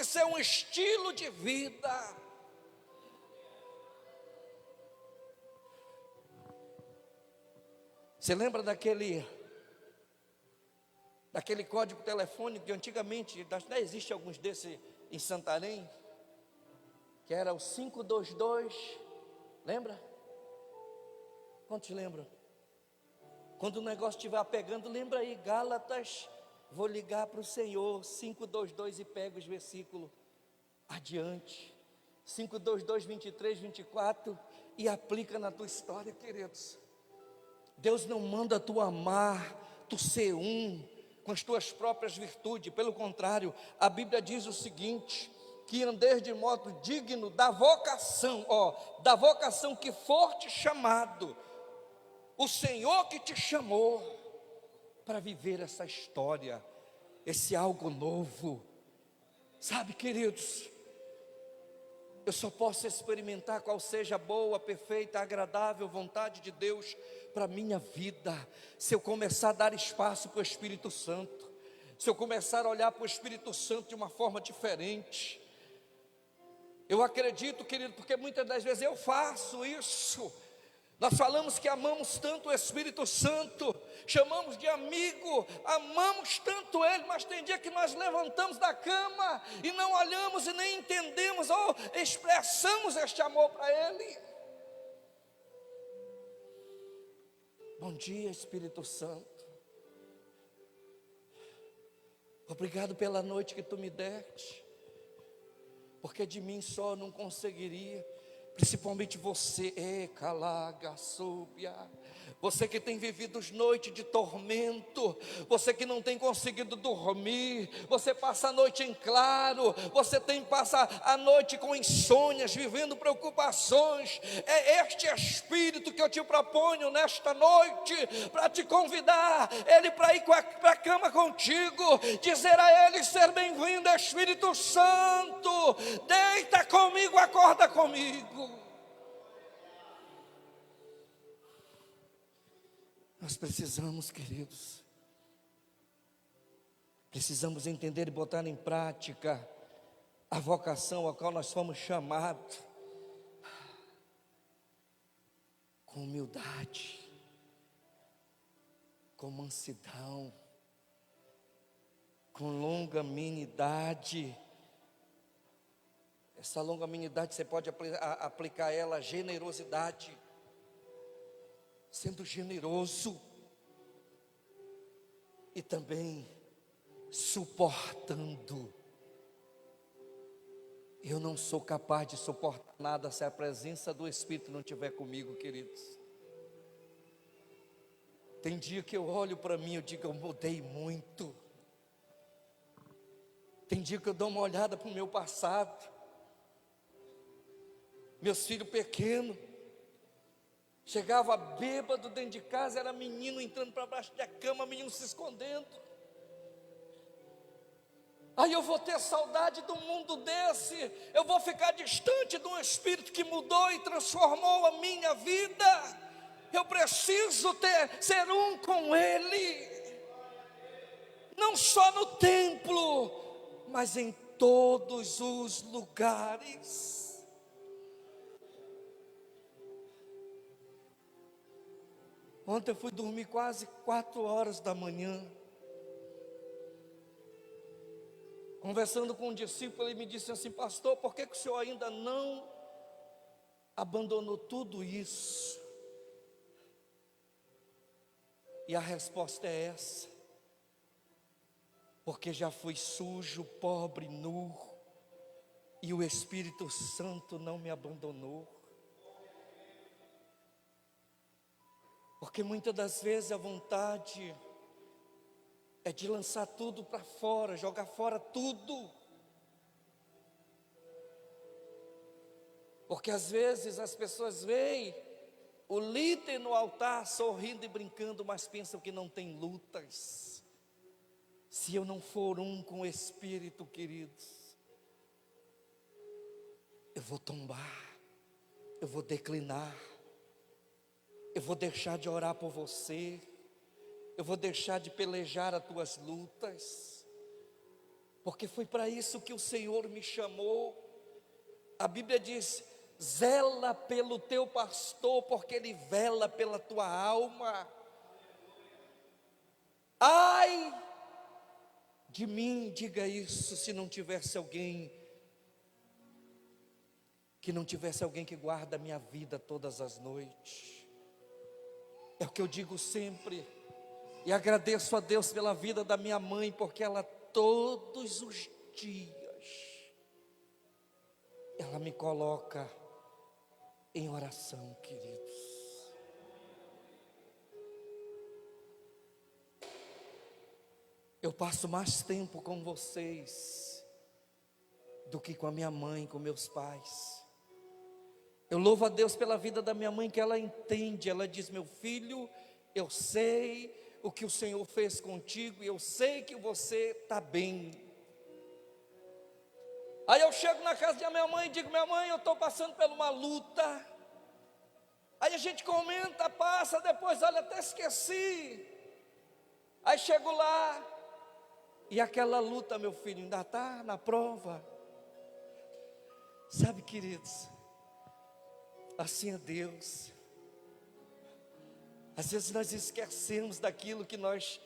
isso é um estilo de vida. Você lembra daquele código telefônico que antigamente, ainda existe alguns desses em Santarém, que era o 522, lembra? Quantos lembram? Quando o negócio estiver pegando, lembra aí, Gálatas, vou ligar para o Senhor, 522 e pega os versículos adiante, 522, 23, 24, e aplica na tua história, queridos. Deus não manda tu amar, tu ser um com as tuas próprias virtudes. Pelo contrário, a Bíblia diz o seguinte: que andeis de modo digno da vocação, da vocação que for te chamado, o Senhor que te chamou para viver essa história, esse algo novo. Sabe, queridos, eu só posso experimentar qual seja a boa, perfeita, agradável vontade de Deus para a minha vida, se eu começar a dar espaço para o Espírito Santo, se eu começar a olhar para o Espírito Santo de uma forma diferente. Eu acredito, querido, porque muitas das vezes eu faço isso. Nós falamos que amamos tanto o Espírito Santo, chamamos de amigo, amamos tanto Ele, mas tem dia que nós levantamos da cama e não olhamos e nem entendemos ou expressamos este amor para Ele. Bom dia, Espírito Santo. Obrigado pela noite que Tu me deste, porque de mim só eu não conseguiria. Principalmente você, calaga, súbia, você que tem vivido as noites de tormento, você que não tem conseguido dormir, você passa a noite em claro, você passa a noite com insônias, vivendo preocupações. É este Espírito que eu te proponho nesta noite, para te convidar, Ele para ir para a cama contigo, dizer a Ele: ser bem-vindo, Espírito Santo, deita comigo, acorda comigo. Nós precisamos, queridos, precisamos entender e botar em prática a vocação a qual nós fomos chamados, com humildade, com mansidão, com longanimidade. Essa longanimidade você pode aplicar ela à generosidade, sendo generoso e também suportando. Eu não sou capaz de suportar nada se a presença do Espírito não estiver comigo, queridos. Tem dia que eu olho para mim e eu digo: eu mudei muito. Tem dia que eu dou uma olhada para o meu passado, meus filhos pequenos, chegava bêbado dentro de casa, era menino entrando para baixo da cama, menino se escondendo. Aí eu vou ter saudade de um mundo desse, eu vou ficar distante de um Espírito que mudou e transformou a minha vida. Eu preciso ser um com Ele, não só no templo, mas em todos os lugares. Ontem eu fui dormir quase 4 horas da manhã, conversando com um discípulo. Ele me disse assim: pastor, por que o senhor ainda não abandonou tudo isso? E a resposta é essa: porque já fui sujo, pobre, nu, e o Espírito Santo não me abandonou. Porque muitas das vezes a vontade é de lançar tudo para fora, jogar fora tudo. Porque às vezes as pessoas veem o líder no altar sorrindo e brincando, mas pensam que não tem lutas. Se eu não for um com o Espírito, queridos, eu vou tombar, eu vou declinar, eu vou deixar de orar por você, eu vou deixar de pelejar as tuas lutas. porque foi para isso que o Senhor me chamou. A Bíblia diz: zela pelo teu pastor, porque ele vela pela tua alma. Ai de mim, diga isso, se não tivesse alguém, que não tivesse alguém que guarda a minha vida todas as noites. É o que eu digo sempre, e agradeço a Deus pela vida da minha mãe, porque ela todos os dias, ela me coloca em oração, queridos. Eu passo mais tempo com vocês do que com a minha mãe, com meus pais. Eu louvo a Deus pela vida da minha mãe, que ela entende. Ela diz: meu filho, eu sei o que o Senhor fez contigo, e eu sei que você está bem. Aí eu chego na casa da minha mãe e digo: minha mãe, eu estou passando por uma luta. Aí a gente comenta, passa, depois, olha, até esqueci. Aí chego lá, e aquela luta, meu filho, ainda está na prova. Sabe, queridos, assim é Deus. Às vezes nós esquecemos daquilo que nós,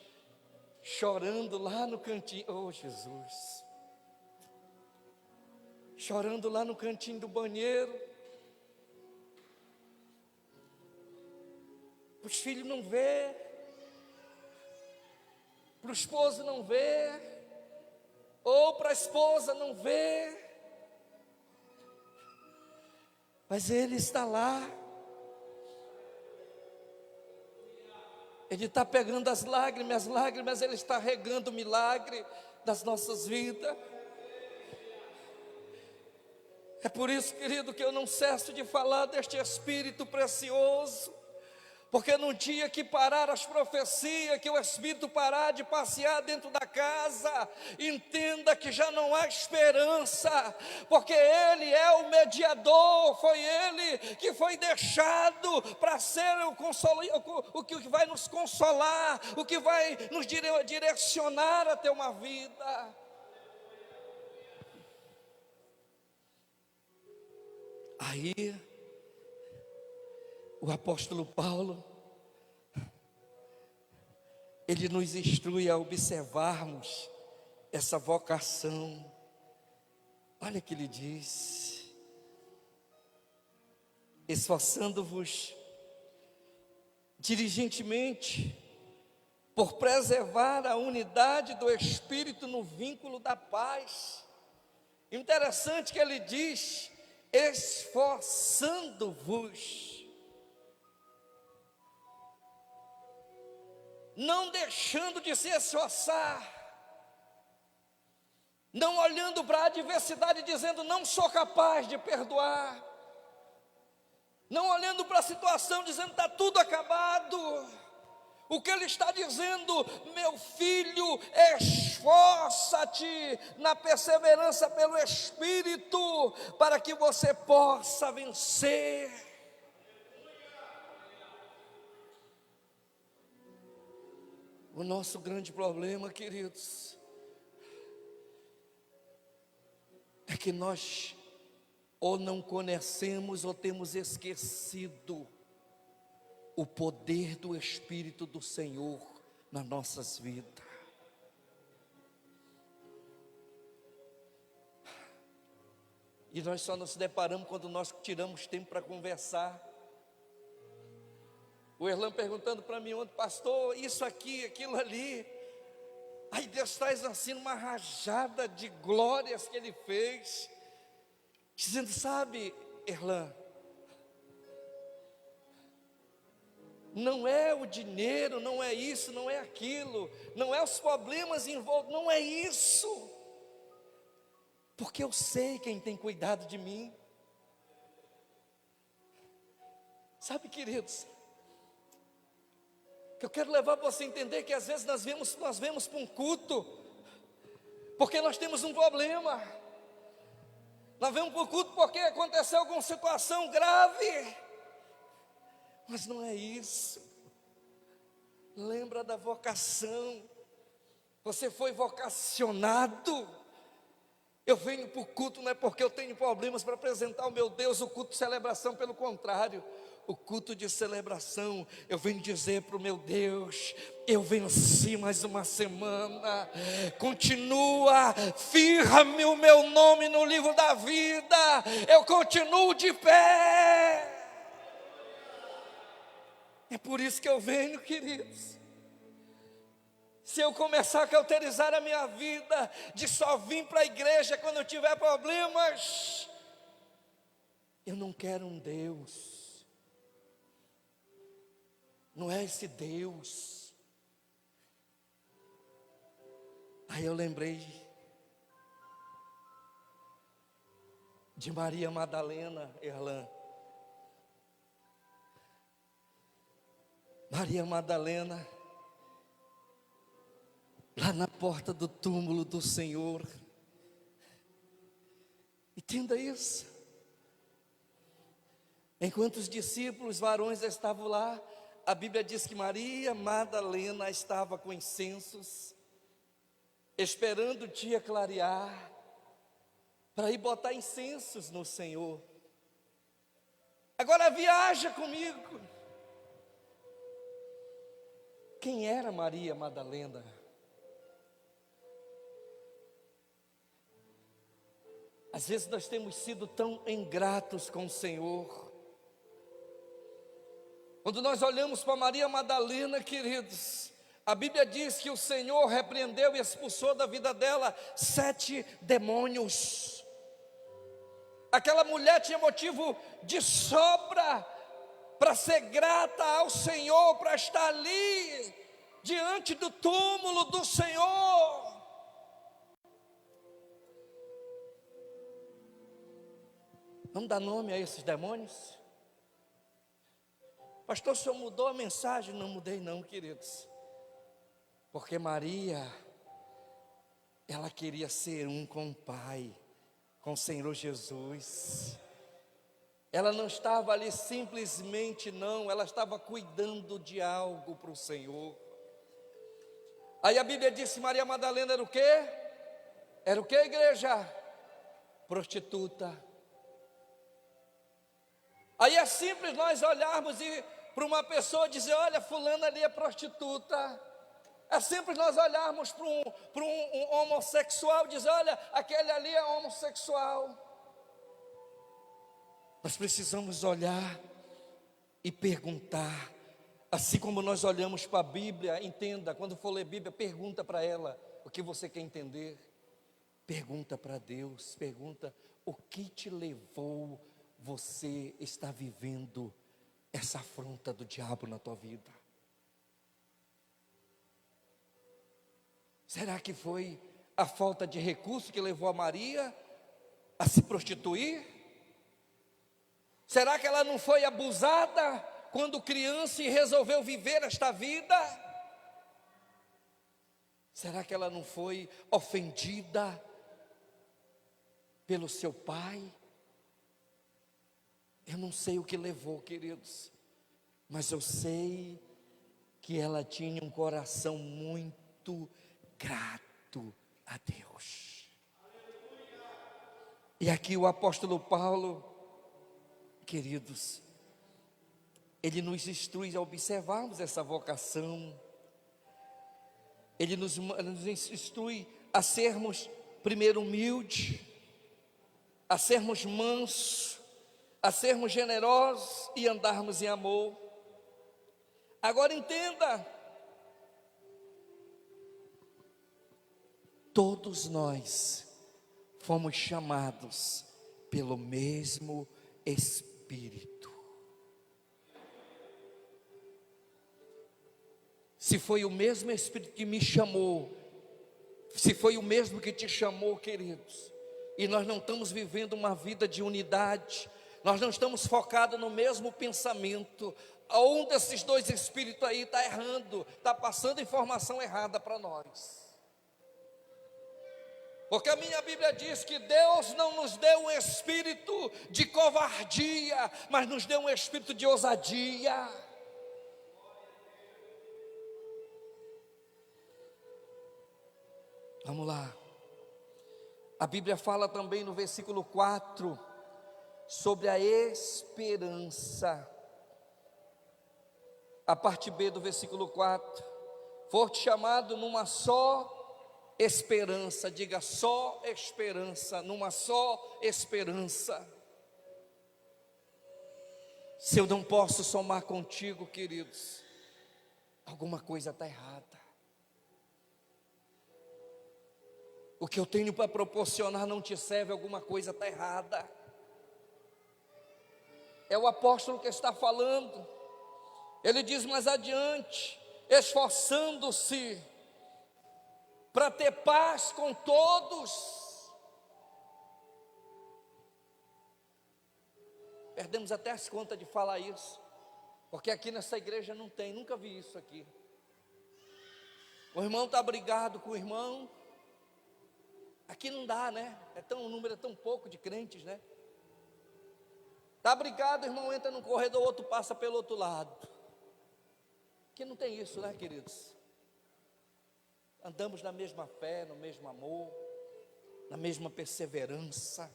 chorando lá no cantinho, oh Jesus, chorando lá no cantinho do banheiro, para os filhos não ver, para o esposo não ver, ou para a esposa não ver, mas Ele está lá. Ele está pegando as lágrimas, Ele está regando o milagre das nossas vidas. É por isso, querido, que eu não cesso de falar deste Espírito precioso, porque no dia que parar as profecias, que o Espírito parar de passear dentro da casa, entenda que já não há esperança, porque Ele é o mediador, foi Ele que foi deixado para ser o que vai nos consolar, o que vai nos direcionar a ter uma vida. Aí, o apóstolo Paulo, ele nos instrui a observarmos essa vocação. Olha o que ele diz: esforçando-vos diligentemente por preservar a unidade do Espírito no vínculo da paz. Interessante que ele diz: esforçando-vos, não deixando de se esforçar, não olhando para a adversidade dizendo não sou capaz de perdoar, não olhando para a situação dizendo está tudo acabado. O que ele está dizendo: meu filho, esforça-te na perseverança pelo Espírito, para que você possa vencer. O nosso grande problema, queridos, é que nós ou não conhecemos ou temos esquecido o poder do Espírito do Senhor nas nossas vidas. E nós só nos deparamos quando nós tiramos tempo para conversar. O Erlan perguntando para mim ontem: pastor, isso aqui, aquilo ali. Aí Deus traz assim uma rajada de glórias que Ele fez, dizendo: sabe, Erlan, não é o dinheiro, não é isso, não é aquilo, não é os problemas envolvidos, não é isso, porque eu sei quem tem cuidado de mim. Sabe, queridos, que eu quero levar você a entender que às vezes nós vemos para um culto, porque nós temos um problema. Nós vemos para o culto porque aconteceu alguma situação grave. Mas não é isso. Lembra da vocação. Você foi vocacionado Eu venho para o culto não é porque eu tenho problemas para apresentar ao meu Deus, o culto de celebração, pelo contrário. O culto de celebração, eu venho dizer para o meu Deus: eu venci mais uma semana, continua, firme o meu nome no livro da vida, eu continuo de pé. É por isso que eu venho, queridos. Se eu começar a cauterizar a minha vida, de só vir para a igreja quando eu tiver problemas, eu não quero um Deus. Não é esse Deus. Aí eu lembrei de Maria Madalena, Erlan. Maria Madalena, lá na porta do túmulo do Senhor. Entenda isso. Enquanto os discípulos varões estavam lá, a Bíblia diz que Maria Madalena estava com incensos, esperando o dia clarear, para ir botar incensos no Senhor. Agora viaja comigo. Quem era Maria Madalena? Às vezes nós temos sido tão ingratos com o Senhor. Quando nós olhamos para Maria Madalena, queridos, a Bíblia diz que o Senhor repreendeu e expulsou da vida dela 7 demônios. Aquela mulher tinha motivo de sobra para ser grata ao Senhor, para estar ali, diante do túmulo do Senhor. Vamos dar nome a esses demônios? Pastor, o senhor mudou a mensagem? Não mudei não, queridos. Porque Maria, ela queria ser um com o Pai, com o Senhor Jesus. Ela não estava ali simplesmente não, ela estava cuidando de algo para o Senhor. Aí a Bíblia diz que Maria Madalena era o quê? Era o quê, igreja? Prostituta. Aí é simples nós olharmos e para uma pessoa dizer: olha, fulana ali é prostituta. É simples nós olharmos para um homossexual e dizer: olha, aquele ali é homossexual. Nós precisamos olhar e perguntar. Assim como nós olhamos para a Bíblia, entenda, quando for ler Bíblia, pergunta para ela o que você quer entender. Pergunta para Deus, pergunta: o que te levou você estar vivendo essa afronta do diabo na tua vida? Será que foi a falta de recurso que levou a Maria a se prostituir? Será que ela não foi abusada quando criança e resolveu viver esta vida? Será que ela não foi ofendida pelo seu pai? Eu não sei o que levou, queridos, mas eu sei que ela tinha um coração muito grato a Deus. E aqui o apóstolo Paulo, queridos, ele nos instrui a observarmos essa vocação. Ele nos instrui a sermos primeiro humildes, a sermos mansos, a sermos generosos e andarmos em amor. Agora entenda, todos nós fomos chamados pelo mesmo Espírito. Se foi o mesmo Espírito que me chamou, se foi o mesmo que te chamou, queridos, e nós não estamos vivendo uma vida de unidade, nós não estamos focados no mesmo pensamento, um desses dois espíritos aí está errando, está passando informação errada para nós. Porque a minha Bíblia diz que Deus não nos deu um espírito de covardia, mas nos deu um espírito de ousadia. Vamos lá. A Bíblia fala também no versículo 4 sobre a esperança. A parte B do versículo 4: foste chamado numa só esperança. Diga: só esperança, numa só esperança. Se eu não posso somar contigo, queridos, alguma coisa está errada. O que eu tenho para proporcionar não te serve, alguma coisa está errada. É o apóstolo que está falando. Ele diz mais adiante: esforçando-se para ter paz com todos. Perdemos até as contas de falar isso, porque aqui nessa igreja não tem, nunca vi isso aqui. O irmão está brigado com o irmão. Aqui não dá, né? O número é tão pouco de crentes, né? Está brigado, o irmão entra no corredor, o outro passa pelo outro lado. Aqui não tem isso, né, queridos? Andamos na mesma fé, no mesmo amor, na mesma perseverança.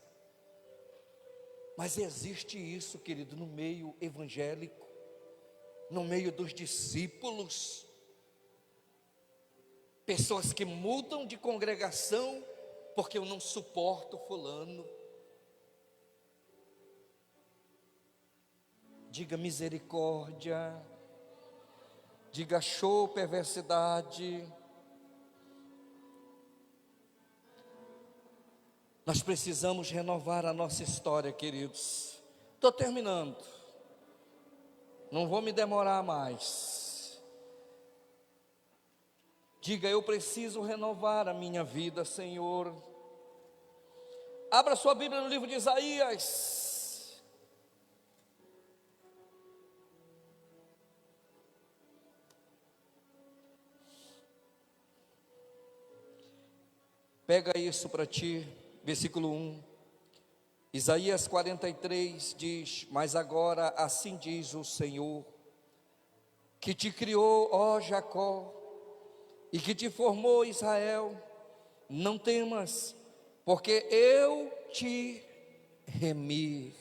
Mas existe isso, querido, no meio evangélico, no meio dos discípulos. Pessoas que mudam de congregação porque eu não suporto fulano. Diga misericórdia. Diga show perversidade. Nós precisamos renovar a nossa história, queridos. Estou terminando. Não vou me demorar mais. Diga: eu preciso renovar a minha vida, Senhor. Abra sua Bíblia no livro de Isaías. Pega isso para ti, versículo 1. Isaías 43 diz: mas agora assim diz o Senhor, que te criou, ó Jacó, e que te formou, Israel, não temas, porque eu te remi.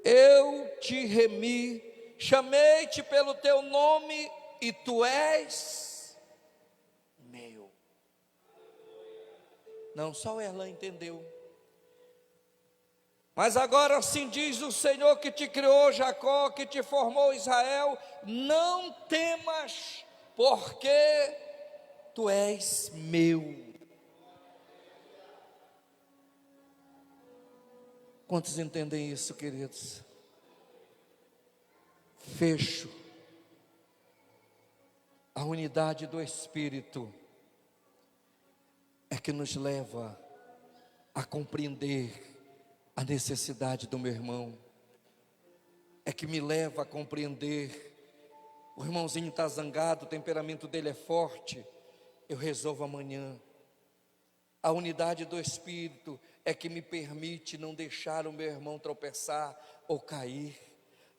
Eu te remi, chamei-te pelo teu nome e tu és meu. Não, só o Erlan entendeu. Mas agora assim diz o Senhor que te criou, Jacó, que te formou, Israel, não temas, porque tu és meu. Quantos entendem isso, queridos? Fecho. A unidade do Espírito é que nos leva a compreender a necessidade do meu irmão, é que me leva a compreender. O irmãozinho está zangado, o temperamento dele é forte, eu resolvo amanhã. A unidade do Espírito é que me permite não deixar o meu irmão tropeçar ou cair.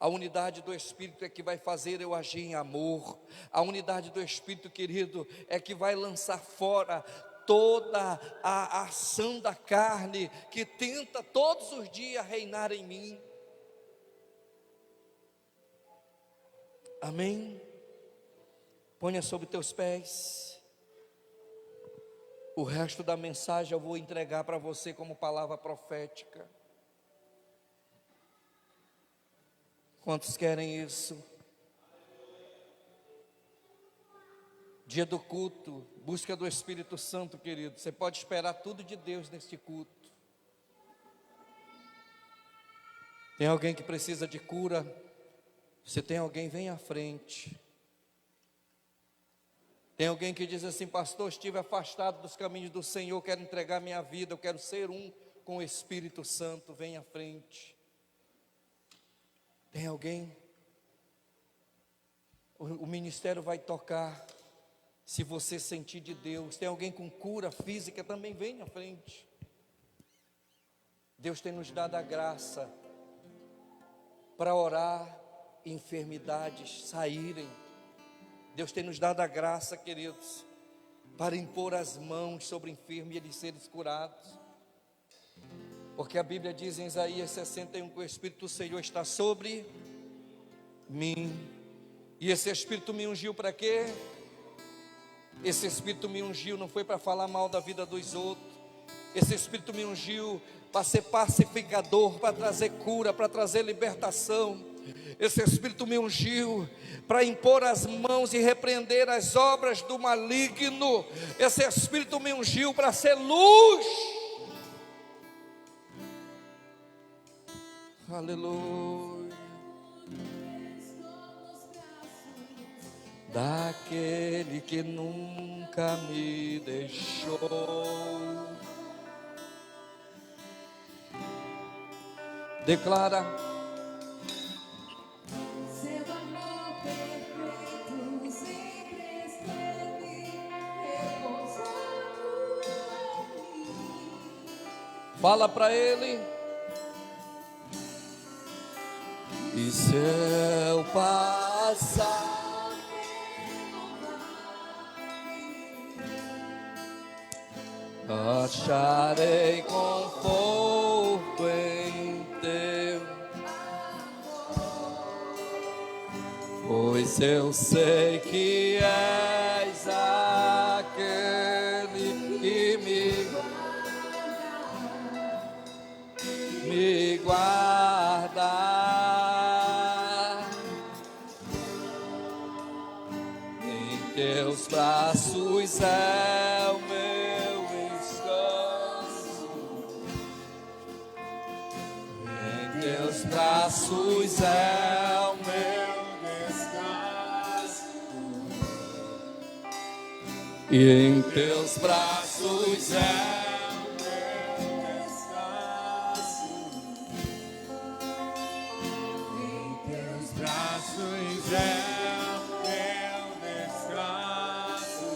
A unidade do Espírito é que vai fazer eu agir em amor. A unidade do Espírito, querido, é que vai lançar fora toda a ação da carne que tenta todos os dias reinar em mim. Amém? Ponha sobre teus pés. O resto da mensagem eu vou entregar para você como palavra profética. Quantos querem isso? Dia do culto, busca do Espírito Santo, querido. Você pode esperar tudo de Deus neste culto. Tem alguém que precisa de cura? Se tem alguém, vem à frente. Tem alguém que diz assim: pastor, estive afastado dos caminhos do Senhor, quero entregar minha vida, eu quero ser um com o Espírito Santo, vem à frente. Tem alguém? O ministério vai tocar. Se você sentir de Deus, tem alguém com cura física, também vem à frente. Deus tem nos dado a graça para orar e enfermidades saírem. Deus tem nos dado a graça, queridos, para impor as mãos sobre o enfermo e eles serem curados. Porque a Bíblia diz em Isaías 61 que o Espírito do Senhor está sobre mim. E esse Espírito me ungiu para quê? Esse Espírito me ungiu não foi para falar mal da vida dos outros. Esse Espírito me ungiu para ser pacificador, para trazer cura, para trazer libertação. Esse Espírito me ungiu para impor as mãos e repreender as obras do maligno. Esse Espírito me ungiu para ser luz. Aleluia. Daquele que nunca me deixou. Declara. Seu amor perfeito sempre esteve repousando em mim. Fala para ele. E se eu passar, acharei conforto em teu, pois eu sei que és aquele que me guarda. Em teus braços é o meu descanso. Em teus braços é o meu descanso. E em teus braços é o meu descanso. Em teus braços é o meu descanso.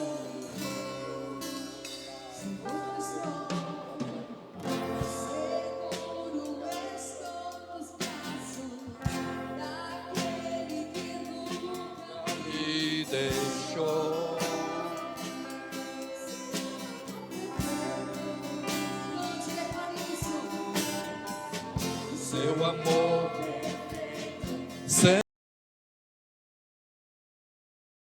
Seguro estou nos braços daquele que nunca Me deixou. Onde declara isso? Seu amor